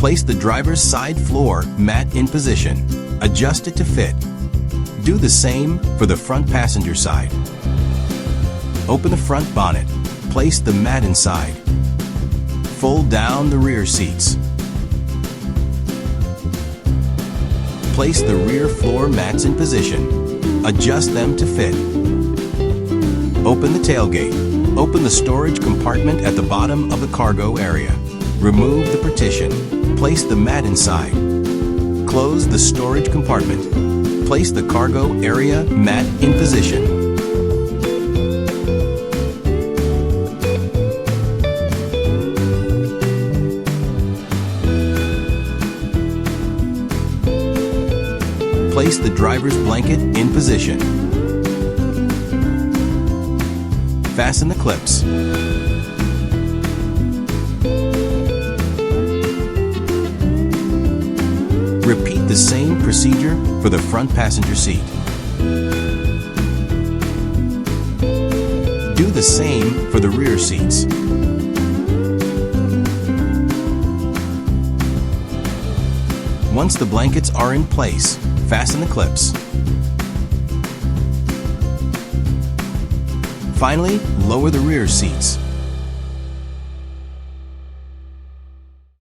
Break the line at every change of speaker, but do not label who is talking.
Place the driver's side floor mat in position. Adjust it to fit. Do the same for the front passenger side. Open the front bonnet. Place the mat inside. Fold down the rear seats. Place the rear floor mats in position. Adjust them to fit. Open the tailgate. Open the storage compartment at the bottom of the cargo area. Remove the partition. Place the mat inside. Close the storage compartment. Place the cargo area mat in position. Place the driver's blanket in position. Fasten the clips. Repeat the same procedure for the front passenger seat. Do the same for the rear seats. Once the blankets are in place, fasten the clips. Finally, lower the rear seats.